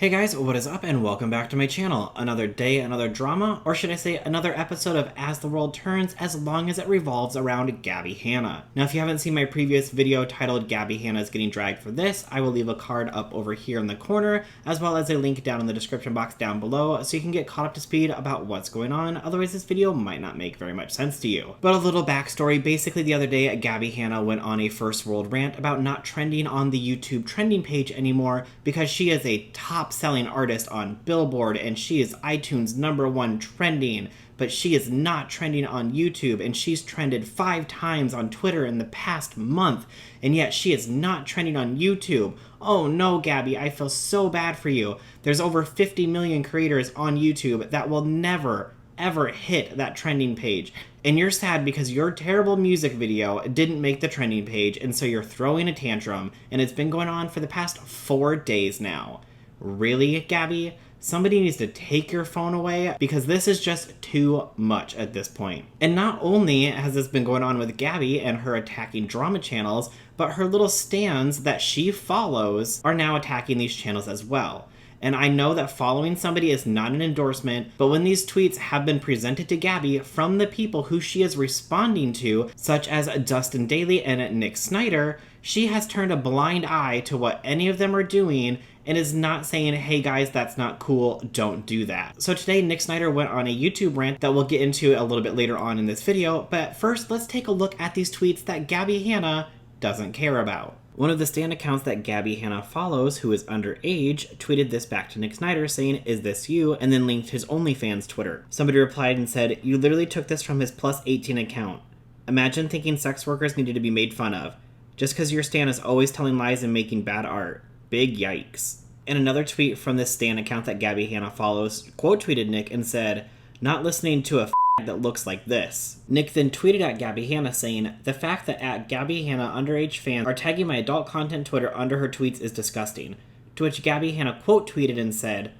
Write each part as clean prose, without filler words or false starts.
Hey guys, what is up and welcome back to my channel. Another day, another drama, or should I say another episode of As the World Turns, as long as it revolves around Gabbie Hanna. Now if you haven't seen my previous video titled Gabbie Hanna is getting dragged for this, I will leave a card up over here in the corner, as well as a link down in the description box down below, so you can get caught up to speed about what's going on, otherwise this video might not make very much sense to you. But a little backstory, basically the other day Gabbie Hanna went on a first world rant about not trending on the YouTube trending page anymore because she is a top-selling artist on Billboard and she is iTunes #1 trending, but she is not trending on YouTube, and she's trended 5 times on Twitter in the past month, and yet she is not trending on YouTube. Oh no, Gabbie, I feel so bad for you. There's over 50 million creators on YouTube that will never ever hit that trending page, and you're sad because your terrible music video didn't make the trending page, and so you're throwing a tantrum, and it's been going on for the past 4 days now. Really, Gabbie? Somebody needs to take your phone away because this is just too much at this point. And not only has this been going on with Gabbie and her attacking drama channels, but her little stans that she follows are now attacking these channels as well. And I know that following somebody is not an endorsement, but when these tweets have been presented to Gabbie from the people who she is responding to, such as Dustin, Dailey, and Nick Snider, she has turned a blind eye to what any of them are doing and is not saying, hey guys, that's not cool, don't do that. So today, Nick Snider went on a YouTube rant that we'll get into a little bit later on in this video, but first, let's take a look at these tweets that Gabbie Hanna doesn't care about. One of the stan accounts that Gabbie Hanna follows, who is underage, tweeted this back to Nick Snider saying, "Is this you?" and then linked his OnlyFans Twitter. Somebody replied and said, "You literally took this from his +18 account. Imagine thinking sex workers needed to be made fun of. Just because your stan is always telling lies and making bad art. Big yikes." And another tweet from this stan account that Gabbie Hanna follows quote tweeted Nick and said, "Not listening to a that looks like this." Nick then tweeted at Gabbie Hanna saying, "The fact that at Gabbie Hanna underage fans are tagging my adult content Twitter under her tweets is disgusting." To which Gabbie Hanna quote tweeted and said,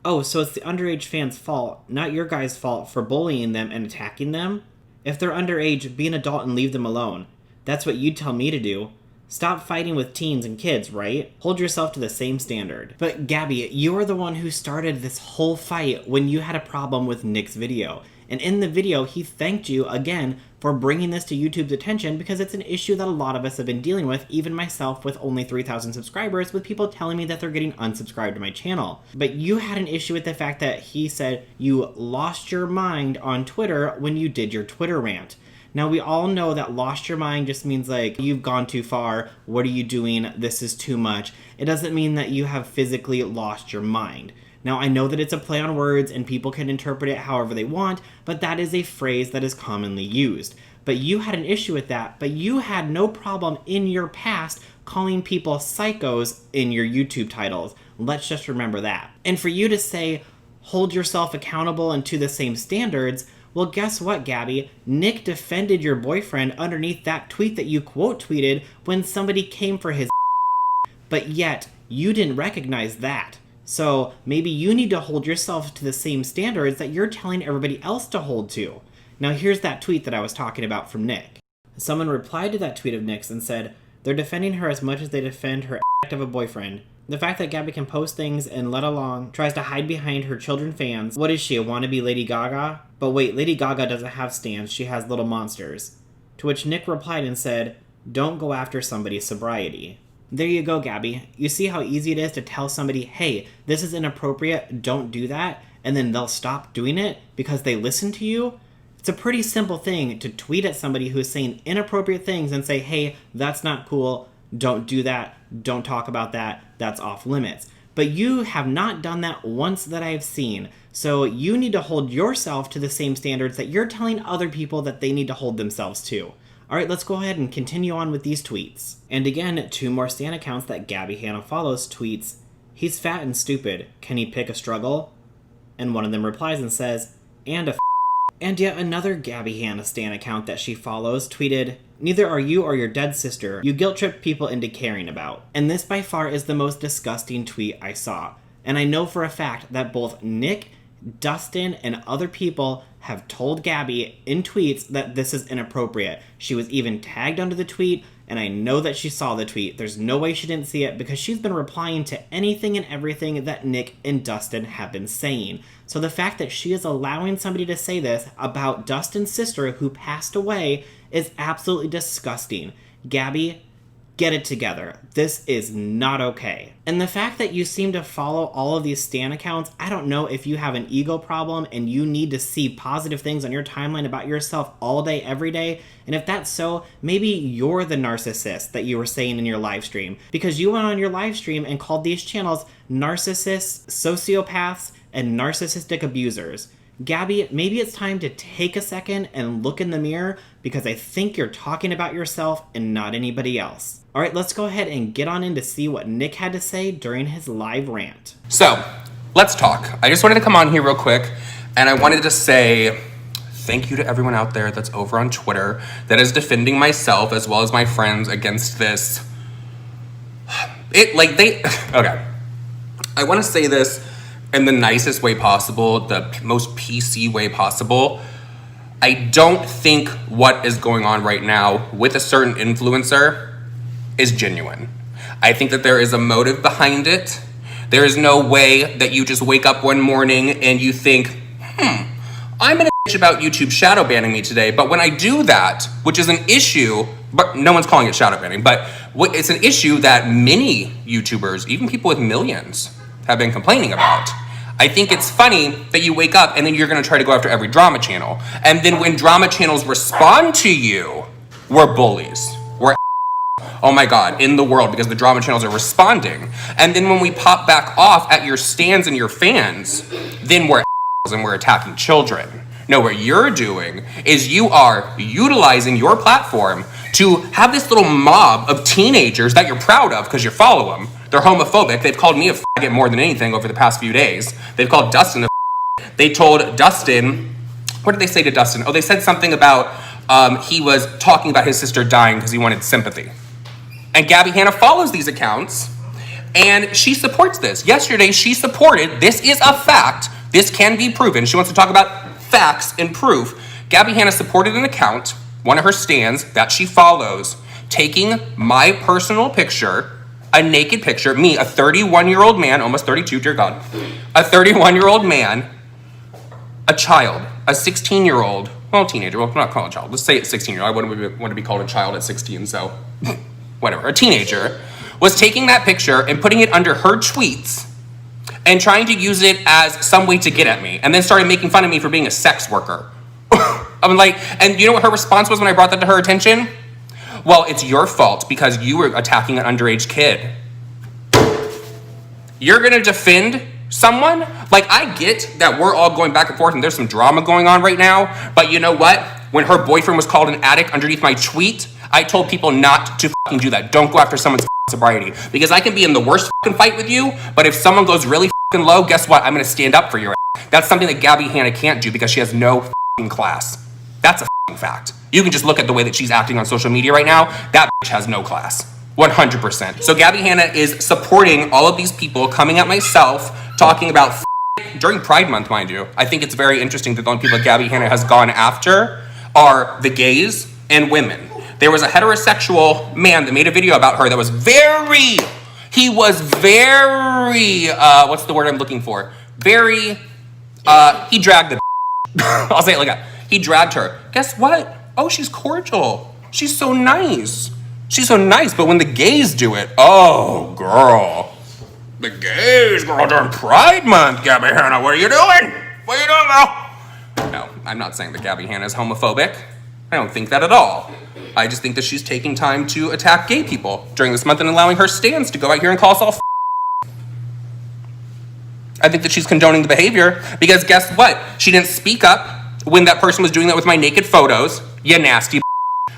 "Oh, so it's the underage fans' fault, not your guys' fault for bullying them and attacking them? If they're underage, be an adult and leave them alone. That's what you'd tell me to do. Stop fighting with teens and kids, right? Hold yourself to the same standard." But Gabbie, you are the one who started this whole fight when you had a problem with Nick's video. And in the video, he thanked you again for bringing this to YouTube's attention because it's an issue that a lot of us have been dealing with, even myself with only 3,000 subscribers, with people telling me that they're getting unsubscribed to my channel. But you had an issue with the fact that he said you lost your mind on Twitter when you did your Twitter rant. Now, we all know that lost your mind just means like, you've gone too far, what are you doing, this is too much. It doesn't mean that you have physically lost your mind. Now, I know that it's a play on words and people can interpret it however they want, but that is a phrase that is commonly used. But you had an issue with that, but you had no problem in your past calling people psychos in your YouTube titles. Let's just remember that. And for you to say, hold yourself accountable and to the same standards, well, guess what, Gabbie? Nick defended your boyfriend underneath that tweet that you quote tweeted when somebody came for his but yet you didn't recognize that. So maybe you need to hold yourself to the same standards that you're telling everybody else to hold to. Now here's that tweet that I was talking about from Nick. Someone replied to that tweet of Nick's and said, "They're defending her as much as they defend her of a boyfriend. The fact that Gabbie can post things and let along tries to hide behind her children fans. What is she, a wannabe Lady Gaga? But wait, Lady Gaga doesn't have stans, she has little monsters." To which Nick replied and said, "Don't go after somebody's sobriety." There you go, Gabbie. You see how easy it is to tell somebody, hey, this is inappropriate, don't do that, and then they'll stop doing it because they listen to you? It's a pretty simple thing to tweet at somebody who's saying inappropriate things and say, hey, that's not cool, don't do that, don't talk about that, that's off limits. But you have not done that once that I've seen, so you need to hold yourself to the same standards that you're telling other people that they need to hold themselves to. Alright, let's go ahead and continue on with these tweets. And again, 2 more stan accounts that Gabbie Hanna follows tweets, "He's fat and stupid, can he pick a struggle?" And one of them replies and says, "And a And yet another Gabbie Hanna stan account that she follows tweeted, "Neither are you or your dead sister, you guilt trip people into caring about." And this by far is the most disgusting tweet I saw. And I know for a fact that both Nick, Dustin, and other people have told Gabbie in tweets that this is inappropriate. She was even tagged under the tweet and I know that she saw the tweet. There's no way she didn't see it because she's been replying to anything and everything that Nick and Dustin have been saying. So the fact that she is allowing somebody to say this about Dustin's sister who passed away is absolutely disgusting. Gabbie, get it together. This is not okay. And the fact that you seem to follow all of these stan accounts, I don't know if you have an ego problem and you need to see positive things on your timeline about yourself all day, every day. And if that's so, maybe you're the narcissist that you were saying in your live stream, because you went on your live stream and called these channels narcissists, sociopaths, and narcissistic abusers. Gabbie, maybe it's time to take a second and look in the mirror, because I think you're talking about yourself and not anybody else. All right, let's go ahead and get on in to see what Nick had to say during his live rant. So, let's talk. I just wanted to come on here real quick, and I wanted to say thank you to everyone out there that's over on Twitter that is defending myself as well as my friends against this. Okay. I want to say this in the nicest way possible, the most PC way possible. I don't think what is going on right now with a certain influencer is genuine. I think that there is a motive behind it. There is no way that you just wake up one morning and you think, I'm gonna bitch about YouTube shadow banning me today, but when I do that, which is an issue, but no one's calling it shadow banning, but it's an issue that many YouTubers, even people with millions, have been complaining about. I think it's funny that you wake up and then you're gonna try to go after every drama channel. And then when drama channels respond to you, we're bullies. We're oh my God, in the world, because the drama channels are responding. And then when we pop back off at your stans and your fans, then we're and we're attacking children. No, what you're doing is you are utilizing your platform to have this little mob of teenagers that you're proud of because you follow them. They're homophobic. They've called me a faggot more than anything over the past few days. They've called Dustin a faggot. They told Dustin, what did they say to Dustin? Oh, they said something about he was talking about his sister dying because he wanted sympathy. And Gabbie Hanna follows these accounts and she supports this. Yesterday, she supported, this is a fact, this can be proven. She wants to talk about facts and proof. Gabbie Hanna supported an account, one of her stans that she follows, taking my personal picture, a naked picture, me, a 31-year-old man, almost 32, dear God, a 31-year-old man, a child, a 16-year-old, well, teenager, well, not call it a child, let's say it's 16-year-old, I wouldn't want to be called a child at 16, so whatever, a teenager, was taking that picture and putting it under her tweets and trying to use it as some way to get at me, and then started making fun of me for being a sex worker. I'm like, and you know what her response was when I brought that to her attention? Well, it's your fault because you were attacking an underage kid. You're gonna defend someone? Like, I get that we're all going back and forth and there's some drama going on right now, but you know what? When her boyfriend was called an addict underneath my tweet, I told people not to fucking do that. Don't go after someone's sobriety, because I can be in the worst fucking fight with you, but if someone goes really fucking low, guess what? I'm gonna stand up for your ass. That's something that Gabbie Hanna can't do because she has no fucking class. That's a fucking fact. You can just look at the way that she's acting on social media right now. That bitch has no class. 100%. So Gabbie Hanna is supporting all of these people coming at myself, talking about during Pride Month, mind you. I think it's very interesting that the only people that Gabbie Hanna has gone after are the gays and women. There was a heterosexual man that made a video about her that was very, what's the word I'm looking for? He dragged the I'll say it like that. He dragged her. Guess what? Oh, she's cordial. She's so nice. She's so nice, but when the gays do it, oh, girl. The gays, girl, during Pride Month, Gabbie Hanna, what are you doing? What are you doing, girl? No, I'm not saying that Gabbie Hanna is homophobic. I don't think that at all. I just think that she's taking time to attack gay people during this month and allowing her stans to go out here and call us all I think that she's condoning the behavior because guess what? She didn't speak up when that person was doing that with my naked photos, you nasty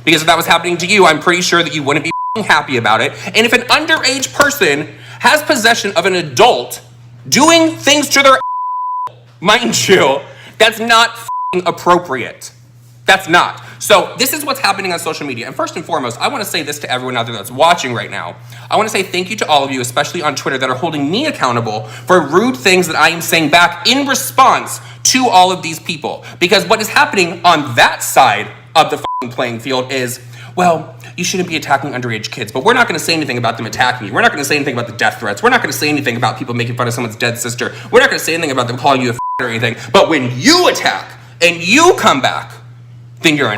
because if that was happening to you, I'm pretty sure that you wouldn't be happy about it. And if an underage person has possession of an adult doing things to their mind you, that's not appropriate. That's not. So this is what's happening on social media. And first and foremost, I want to say this to everyone out there that's watching right now. I want to say thank you to all of you, especially on Twitter, that are holding me accountable for rude things that I am saying back in response to all of these people. Because what is happening on that side of the playing field is, well, you shouldn't be attacking underage kids, but we're not going to say anything about them attacking you. We're not going to say anything about the death threats. We're not going to say anything about people making fun of someone's dead sister. We're not going to say anything about them calling you a or anything. But when you attack and you come back, then you're an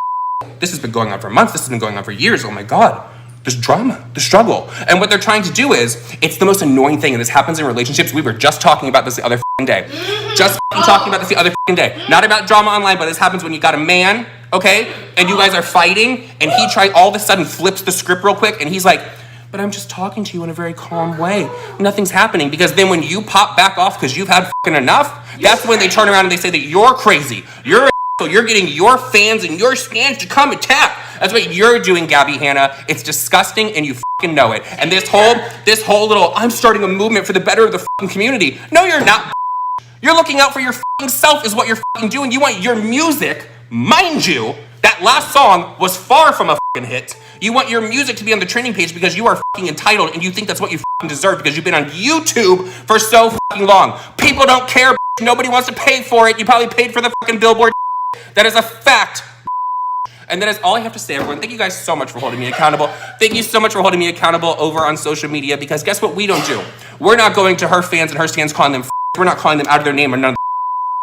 This has been going on for months. This has been going on for years. Oh my God. There's drama, the struggle. And what they're trying to do is, it's the most annoying thing, and this happens in relationships. We were just talking about this the other day. Just talking about this the other day. Not about drama online, but this happens when you got a man, okay? And you guys are fighting, and he all of a sudden flips the script real quick, and he's like, but I'm just talking to you in a very calm way. Nothing's happening. Because then when you pop back off because you've had enough, that's when they turn around and they say that you're crazy. So you're getting your fans and your stands to come attack. That's what you're doing, Gabbie Hanna. It's disgusting, and you know it. And this whole little, I'm starting a movement for the better of the community. No, you're not. You're looking out for your self is what you're doing. You want your music, mind you, that last song was far from a hit. You want your music to be on the trending page because you are entitled, and you think that's what you deserve because you've been on YouTube for so long. People don't care. Nobody wants to pay for it. You probably paid for the billboard. That is a fact. And that is all I have to say, everyone. Thank you guys so much for holding me accountable. Thank you so much for holding me accountable over on social media, because guess what we don't do? We're not going to her fans and her stands calling them We're not calling them out of their name or none of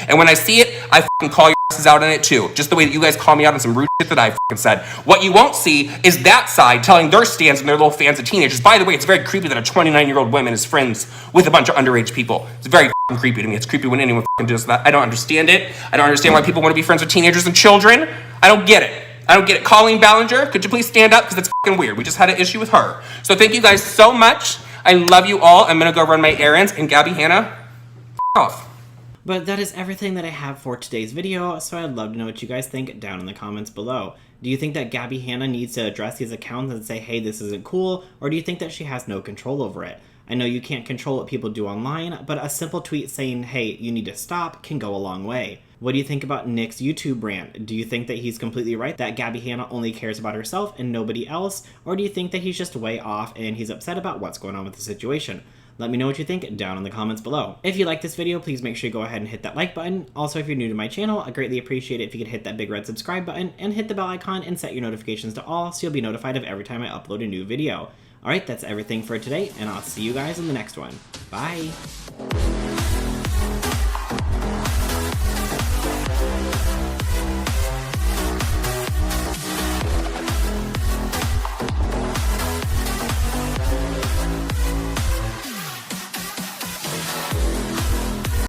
and when I see it, I call your asses out on it too. Just the way that you guys call me out on some rude shit that I said. What you won't see is that side telling their stands and their little fans of teenagers. By the way, it's very creepy that a 29-year-old woman is friends with a bunch of underage people. It's very creepy to me. It's creepy when anyone does that. I don't understand it. I don't understand why people want to be friends with teenagers and children. I don't get it. Colleen Ballinger, could you please stand up? Because it's weird. We just had an issue with her. So thank you guys so much. I love you all. I'm going to go run my errands. And Gabbie Hanna, off. But that is everything that I have for today's video, so I'd love to know what you guys think down in the comments below. Do you think that Gabbie Hanna needs to address these accounts and say, hey, this isn't cool, or do you think that she has no control over it? I know you can't control what people do online, but a simple tweet saying, hey, you need to stop can go a long way. What do you think about Nick's YouTube rant? Do you think that he's completely right, that Gabbie Hanna only cares about herself and nobody else? Or do you think that he's just way off and he's upset about what's going on with the situation? Let me know what you think down in the comments below. If you like this video, please make sure you go ahead and hit that like button. Also, if you're new to my channel, I greatly appreciate it if you could hit that big red subscribe button and hit the bell icon and set your notifications to all so you'll be notified of every time I upload a new video. Alright, that's everything for today, and I'll see you guys in the next one. Bye!